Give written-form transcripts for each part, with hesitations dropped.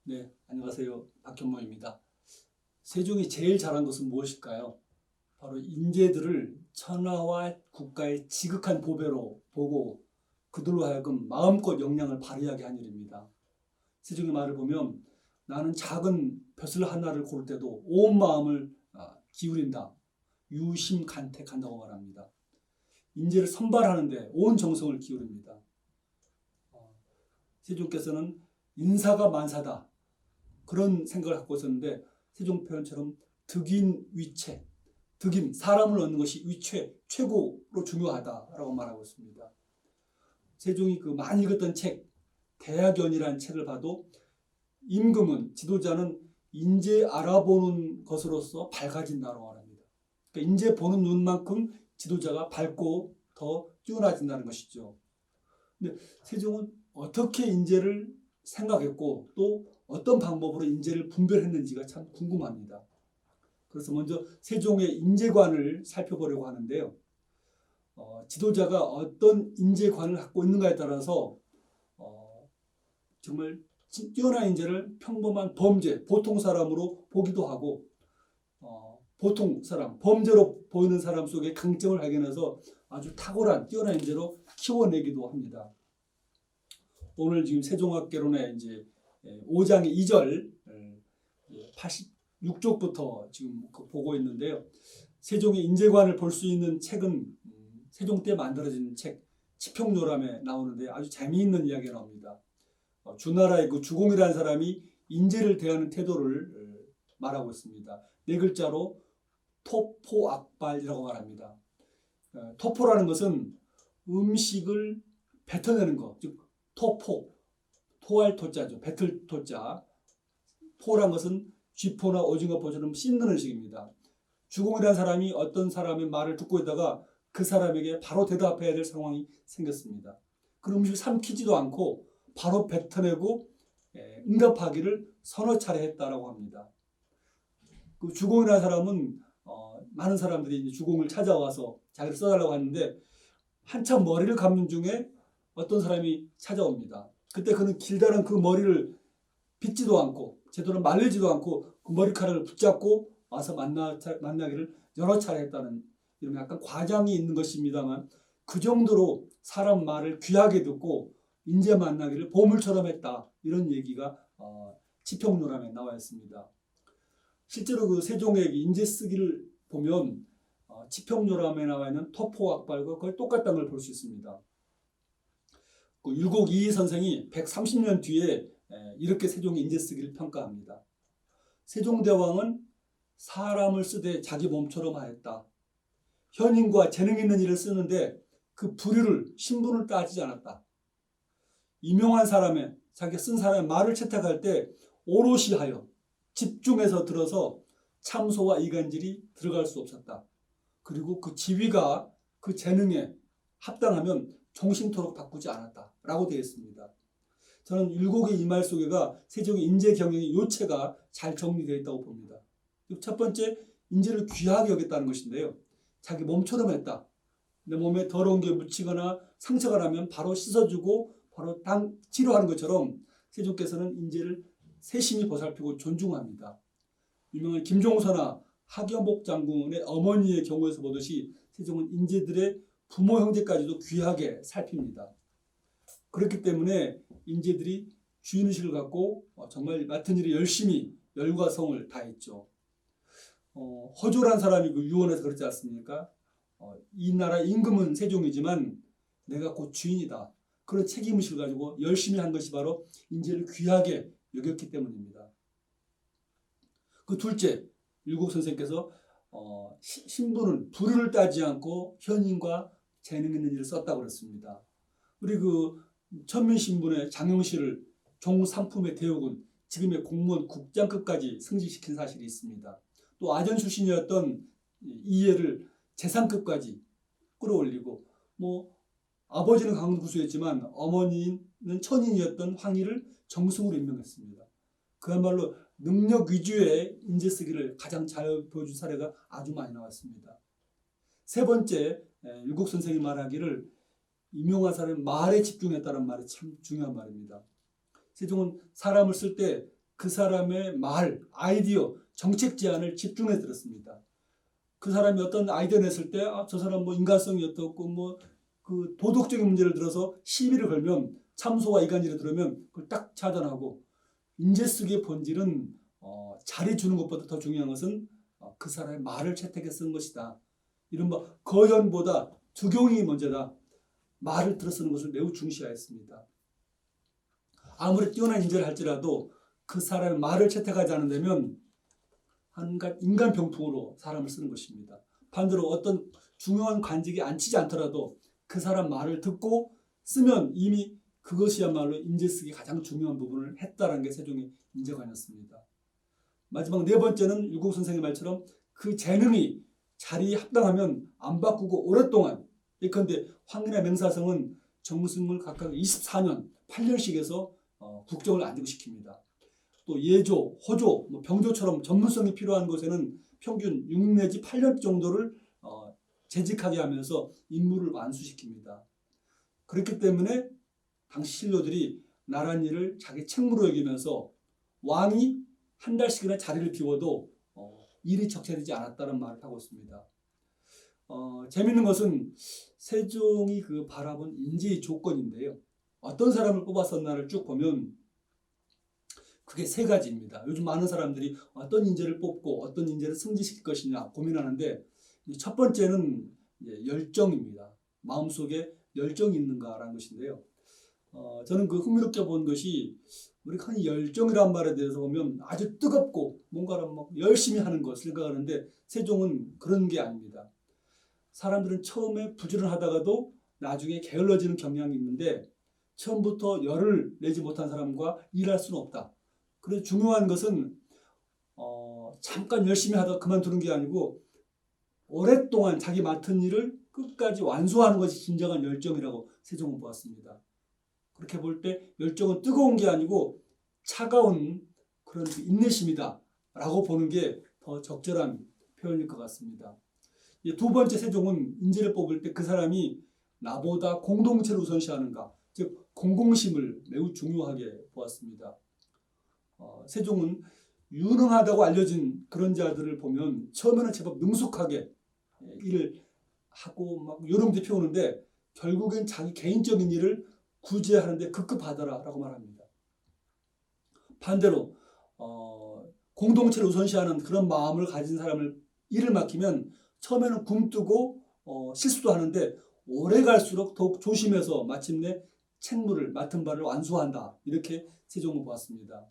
네, 안녕하세요. 박현모입니다. 세종이 제일 잘한 것은 무엇일까요? 바로 인재들을 천하와 국가의 지극한 보배로 보고 그들로 하여금 마음껏 역량을 발휘하게 한 일입니다. 세종의 말을 보면 나는 작은 벼슬 하나를 고를 때도 온 마음을 기울인다. 유심간택한다고 말합니다. 인재를 선발하는데 온 정성을 기울입니다. 세종께서는 인사가 만사다. 그런 생각을 갖고 있었는데 세종 표현처럼 득인 위체, 득인, 사람을 얻는 것이 위체, 최고로 중요하다라고 말하고 있습니다. 세종이 그 많이 읽었던 책, 대학연이라는 책을 봐도 임금은, 지도자는 인재 알아보는 것으로서 밝아진다고 말합니다. 그러니까 인재 보는 눈만큼 지도자가 밝고 더 뛰어나진다는 것이죠. 근데 세종은 어떻게 인재를 생각했고 또 어떤 방법으로 인재를 분별했는지가 참 궁금합니다. 그래서 먼저 세종의 인재관을 살펴보려고 하는데요. 지도자가 어떤 인재관을 갖고 있는가에 따라서 정말 뛰어난 인재를 평범한 범죄, 보통 사람으로 보기도 하고 보통 사람, 범죄로 보이는 사람 속에 강점을 발견해서 아주 탁월한 뛰어난 인재로 키워내기도 합니다. 오늘 지금 세종학개론의 이제 5장의 2절 86쪽부터 지금 보고 있는데요. 세종의 인재관을 볼 수 있는 책은 세종 때 만들어진 책 치평요람에 나오는데 아주 재미있는 이야기가 나옵니다. 주나라의 그 주공이라는 사람이 인재를 대하는 태도를 말하고 있습니다. 네 글자로 토포악발이라고 말합니다. 토포라는 것은 음식을 뱉어내는 것, 즉 토포, 토할 토자죠. 뱉을 토자. 포란 것은 쥐포나 오징어포처럼 씹는 음식입니다. 주공이라는 사람이 어떤 사람의 말을 듣고 있다가 그 사람에게 바로 대답해야 될 상황이 생겼습니다. 그 음식을 삼키지도 않고 바로 뱉어내고 응답하기를 서너 차례 했다라고 합니다. 그 주공이라는 사람은 많은 사람들이 이제 주공을 찾아와서 자기를 써달라고 하는데 한참 머리를 감는 중에 어떤 사람이 찾아옵니다. 그때 그는 길다란 그 머리를 빗지도 않고 제대로 말리지도 않고 그 머리카락을 붙잡고 와서 만나기를 여러 차례 했다는 이런 약간 과장이 있는 것입니다만 그 정도로 사람 말을 귀하게 듣고 인재 만나기를 보물처럼 했다. 이런 얘기가 치평요람에 나와 있습니다. 실제로 그 세종의 인재 쓰기를 보면 치평요람에 나와 있는 토포악발과 거의 똑같다는 걸 볼 수 있습니다. 그 율곡 이희 선생이 130년 뒤에 이렇게 세종의 인재 쓰기를 평가합니다. 세종대왕은 사람을 쓰되 자기 몸처럼 하였다. 현인과 재능 있는 일을 쓰는데 그 부류를 신분을 따지지 않았다. 임용한 사람의 자기 쓴 사람의 말을 채택할 때 오롯이 하여 집중해서 들어서 참소와 이간질이 들어갈 수 없었다. 그리고 그 지위가 그 재능에 합당하면 종신토록 바꾸지 않았다라고 되어 있습니다. 저는 율곡의 이 말 속에가 세종의 인재 경영의 요체가 잘 정리되어 있다고 봅니다. 첫 번째, 인재를 귀하게 여겼다는 것인데요. 자기 몸처럼 했다. 내 몸에 더러운 게 묻히거나 상처가 나면 바로 씻어주고 바로 치료하는 것처럼 세종께서는 인재를 세심히 보살피고 존중합니다. 유명한 김종서나 하경복 장군의 어머니의 경우에서 보듯이 세종은 인재들의 부모 형제까지도 귀하게 살핍니다. 그렇기 때문에 인재들이 주인의식을 갖고 정말 맡은 일에 열심히 열과 성을 다했죠. 허조란 사람이 그 유언에서 그렇지 않습니까? 이 나라 임금은 세종이지만 내가 곧 주인이다. 그런 책임의식을 가지고 열심히 한 것이 바로 인재를 귀하게 여겼기 때문입니다. 그 둘째, 율곡 선생께서 신분을 부류를 따지지 않고 현인과 재능 있는 일을 썼다고 그랬습니다. 우리 그 천민신분의 장영실을 종상품의 대우군, 지금의 공무원 국장급까지 승진시킨 사실이 있습니다. 또 아전 출신이었던 이해를 재상급까지 끌어올리고 아버지는 강구수였지만 어머니는 천인이었던 황희를 정승으로 임명했습니다. 그야말로 능력 위주의 인재 쓰기를 가장 잘 보여준 사례가 아주 많이 나왔습니다. 세 번째, 율곡 선생이 말하기를 임용한 사람의 말에 집중했다는 말이 참 중요한 말입니다. 세종은 사람을 쓸 때 그 사람의 말, 아이디어, 정책 제안을 집중해 들었습니다. 그 사람이 어떤 아이디어 냈을 때, 저 사람 뭐 인간성이 어떻고, 뭐, 그 도덕적인 문제를 들어서 시비를 걸면, 참소와 이간질을 들으면 그걸 딱 차단하고, 인재 쓰기의 본질은, 자리 주는 것보다 더 중요한 것은 그 사람의 말을 채택해 쓴 것이다. 이른바 거현보다 두경이 먼저다. 말을 들어 쓰는 것을 매우 중시하였습니다. 아무리 뛰어난 인재를 할지라도 그 사람의 말을 채택하지 않는다면 한갓 인간 병풍으로 사람을 쓰는 것입니다. 반대로 어떤 중요한 관직에 앉히지 않더라도 그 사람 말을 듣고 쓰면 이미 그것이야말로 인재 쓰기 가장 중요한 부분을 했다는 게 세종의 인재관이었습니다. 마지막 네 번째는 유국 선생의 말처럼 그 재능이 자리에 합당하면 안 바꾸고 오랫동안, 예컨대 황이나 맹사성은 정승을 각각 24년, 8년씩 해서 국정을 안정시킵니다. 또 예조, 호조, 병조처럼 전문성이 필요한 곳에는 평균 6 내지 8년 정도를 재직하게 하면서 임무를 완수시킵니다. 그렇기 때문에 당시 신료들이 나랏일을 자기 책무로 여기면서 왕이 한 달씩이나 자리를 비워도 일이 적체되지 않았다는 말을 하고 있습니다. 재밌는 것은 세종이 그 바라본 인재의 조건인데요. 어떤 사람을 뽑았었나를 쭉 보면 그게 세 가지입니다. 요즘 많은 사람들이 어떤 인재를 뽑고 어떤 인재를 승진시킬 것이냐 고민하는데, 첫 번째는 열정입니다. 마음속에 열정이 있는가라는 것인데요. 저는 그 흥미롭게 본 것이, 우리 흔히 열정이란 말에 대해서 보면 아주 뜨겁고 뭔가를 막 열심히 하는 것 생각하는데, 세종은 그런 게 아닙니다. 사람들은 처음에 부지런하다가도 나중에 게을러지는 경향이 있는데, 처음부터 열을 내지 못한 사람과 일할 수는 없다. 그래서 중요한 것은 잠깐 열심히 하다가 그만두는 게 아니고 오랫동안 자기 맡은 일을 끝까지 완수하는 것이 진정한 열정이라고 세종은 보았습니다. 그렇게 볼 때 열정은 뜨거운 게 아니고 차가운 그런 인내심이다 라고 보는 게 더 적절한 표현일 것 같습니다. 두 번째, 세종은 인재를 뽑을 때 그 사람이 나보다 공동체를 우선시하는가, 즉 공공심을 매우 중요하게 보았습니다. 세종은 유능하다고 알려진 그런 자들을 보면 처음에는 제법 능숙하게 일을 하고 막 요령도 피우는데 결국엔 자기 개인적인 일을 구제하는데 급급하더라 라고 말합니다. 반대로 공동체를 우선시하는 그런 마음을 가진 사람을 일을 맡기면 처음에는 굼뜨고 실수도 하는데 오래 갈수록 더욱 조심해서 마침내 책무를 맡은 바를 완수한다, 이렇게 세종은 보았습니다.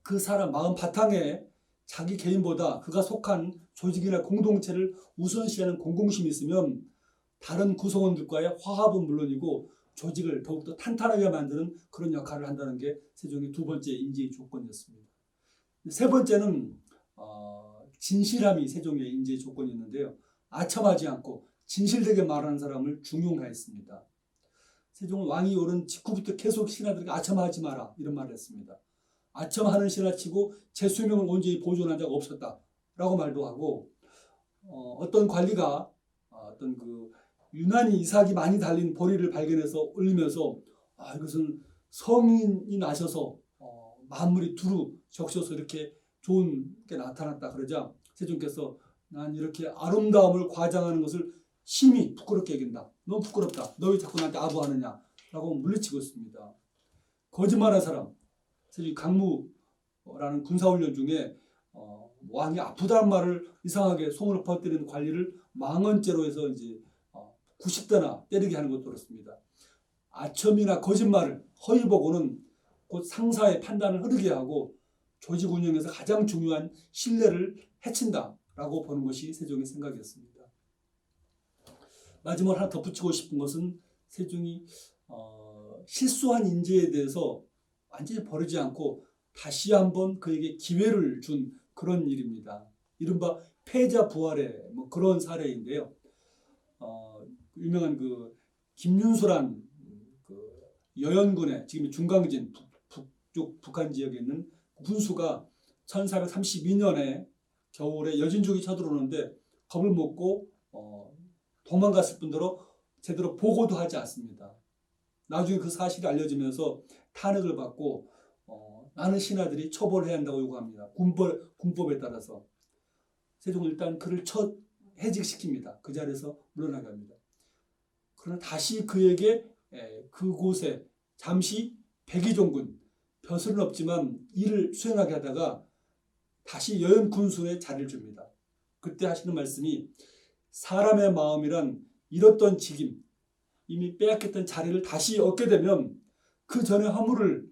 그 사람 마음 바탕에 자기 개인보다 그가 속한 조직이나 공동체를 우선시하는 공공심이 있으면 다른 구성원들과의 화합은 물론이고 조직을 더욱더 탄탄하게 만드는 그런 역할을 한다는 게 세종의 두 번째 인재의 조건이었습니다. 세 번째는 진실함이 세종의 인재의 조건이었는데요. 아첨하지 않고 진실되게 말하는 사람을 중용하였습니다. 세종은 왕이 오른 직후부터 계속 신하들에게 아첨하지 마라 이런 말을 했습니다. 아첨하는 신하치고 제 수명을 온전히 보존한 자가 없었다라고 말도 하고, 어떤 관리가 어떤 그 유난히 이삭이 많이 달린 보리를 발견해서 올리면서 이것은 성인이 나셔서 만물이 두루 적셔서 이렇게 좋은 게 나타났다 그러자 세종께서 난 이렇게 아름다움을 과장하는 것을 심히 부끄럽게 여긴다. 너무 부끄럽다. 너 왜 자꾸 나한테 아부하느냐 라고 물리치고 있습니다. 거짓말한 사람, 세종이 강무라는 군사훈련 중에 왕이 아프다는 말을 이상하게 소문을 퍼뜨리는 관리를 망언죄로 해서 이제 90대나 때리게 하는 것도 그렇습니다. 아첨이나 거짓말을 허위보고는 곧 상사의 판단을 흐르게 하고 조직 운영에서 가장 중요한 신뢰를 해친다라고 보는 것이 세종의 생각이었습니다. 마지막으로 하나 덧붙이고 싶은 것은 세종이 실수한 인재에 대해서 완전히 버리지 않고 다시 한번 그에게 기회를 준 그런 일입니다. 이른바 패자 부활의 그런 사례인데요. 유명한 그 김윤수란 그 여연군의, 지금 중강진 북쪽 북한 지역에 있는 군수가 1432년에 겨울에 여진족이 쳐들어오는데 겁을 먹고 도망갔을 뿐더러 제대로 보고도 하지 않습니다. 나중에 그 사실이 알려지면서 탄핵을 받고 많은 신하들이 처벌해야 한다고 요구합니다. 군법에 따라서 세종은 일단 그를 해직시킵니다. 그 자리에서 물러나게 합니다. 그러나 다시 그에게 그곳에 잠시 백의종군, 벼슬은 없지만 일을 수행하게 하다가 다시 여연 군수에 자리를 줍니다. 그때 하시는 말씀이 사람의 마음이란 잃었던 직임, 이미 빼앗겼던 자리를 다시 얻게 되면 그 전의 허물을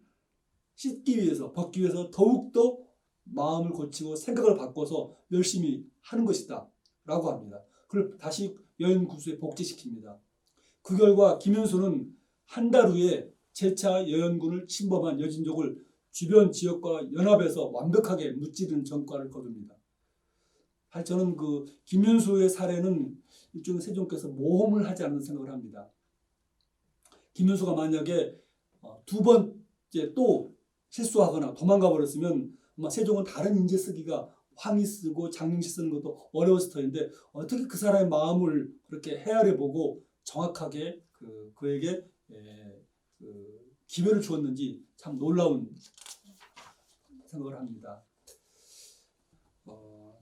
씻기 위해서, 벗기 위해서 더욱더 마음을 고치고 생각을 바꿔서 열심히 하는 것이다 라고 합니다. 그걸 다시 여연 군수에 복직시킵니다. 그 결과 김윤수는 한 달 후에 재차 여연군을 침범한 여진족을 주변 지역과 연합해서 완벽하게 무찌르는 전과를 거둡니다. 저는 그 김윤수의 사례는 일종의 세종께서 모험을 하지 않는 생각을 합니다. 김윤수가 만약에 두 번째 또 실수하거나 도망가 버렸으면 아마 세종은 다른 인재 쓰기가 황희 쓰고 장영시 쓰는 것도 어려웠을 터인데 어떻게 그 사람의 마음을 그렇게 헤아려 보고 정확하게 그에게 기회를 주었는지 참 놀라운 생각을 합니다.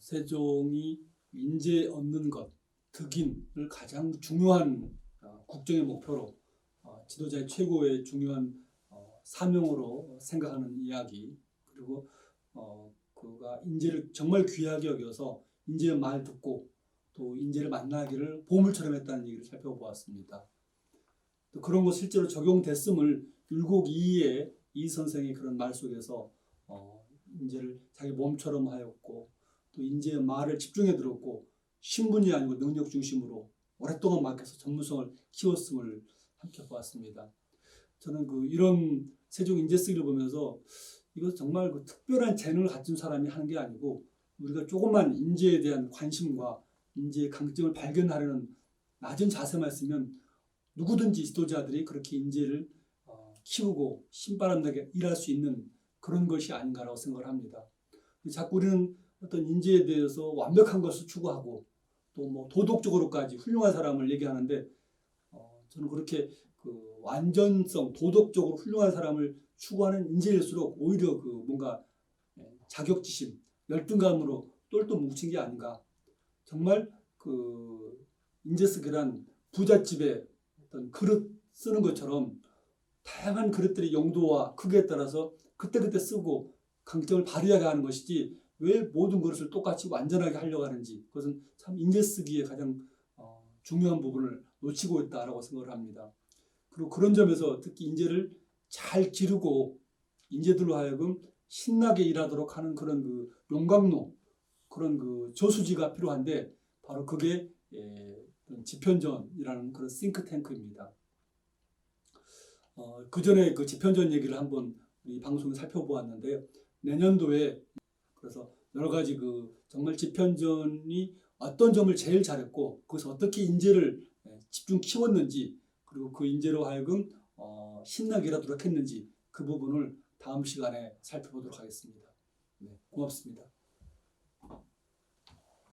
세종이 인재 얻는 것, 득인을 가장 중요한 국정의 목표로 지도자의 최고의 중요한 사명으로 생각하는 이야기, 그리고 그가 인재를 정말 귀하게 여겨서 인재의 말 듣고 또 인재를 만나기를 보물처럼 했다는 얘기를 살펴보았습니다. 또 그런 거 실제로 적용됐음을 율곡 이의 이 선생의 그런 말 속에서 인재를 자기 몸처럼 하였고 또 인재의 말을 집중해 들었고 신분이 아니고 능력 중심으로 오랫동안 맡겨서 전문성을 키웠음을 함께 보았습니다. 저는 이런 세종 인재 쓰기를 보면서 이거 정말 특별한 재능을 가진 사람이 하는 게 아니고 우리가 조금만 인재에 대한 관심과 인재의 강점을 발견하려는 낮은 자세만 있으면 누구든지 지도자들이 그렇게 인재를 키우고 신바람나게 일할 수 있는 그런 것이 아닌가라고 생각을 합니다. 자꾸 우리는 어떤 인재에 대해서 완벽한 것을 추구하고 또 뭐 도덕적으로까지 훌륭한 사람을 얘기하는데 저는 그렇게 완전성, 도덕적으로 훌륭한 사람을 추구하는 인재일수록 오히려 뭔가 자격지심, 열등감으로 똘똘 뭉친 게 아닌가. 정말 인재 쓰기란 부잣집에 어떤 그릇 쓰는 것처럼 다양한 그릇들의 용도와 크기에 따라서 그때그때 쓰고 강점을 발휘하게 하는 것이지 왜 모든 그릇을 똑같이 완전하게 하려고 하는지 그것은 참 인재 쓰기의 가장 중요한 부분을 놓치고 있다라고 생각을 합니다. 그리고 그런 점에서 특히 인재를 잘 기르고 인재들로 하여금 신나게 일하도록 하는 그런 용광로, 그런 저수지가 필요한데 바로 그게 집현전이라는 그런 싱크탱크입니다. 그 전에 그 집현전 얘기를 한번 이 방송에 살펴보았는데요. 내년도에 그래서 여러 가지 정말 집현전이 어떤 점을 제일 잘했고 거기서 어떻게 인재를 집중 키웠는지 그리고 그 인재로 하여금 신나게 일하도록 했는지 그 부분을 다음 시간에 살펴보도록 하겠습니다. 네, 고맙습니다.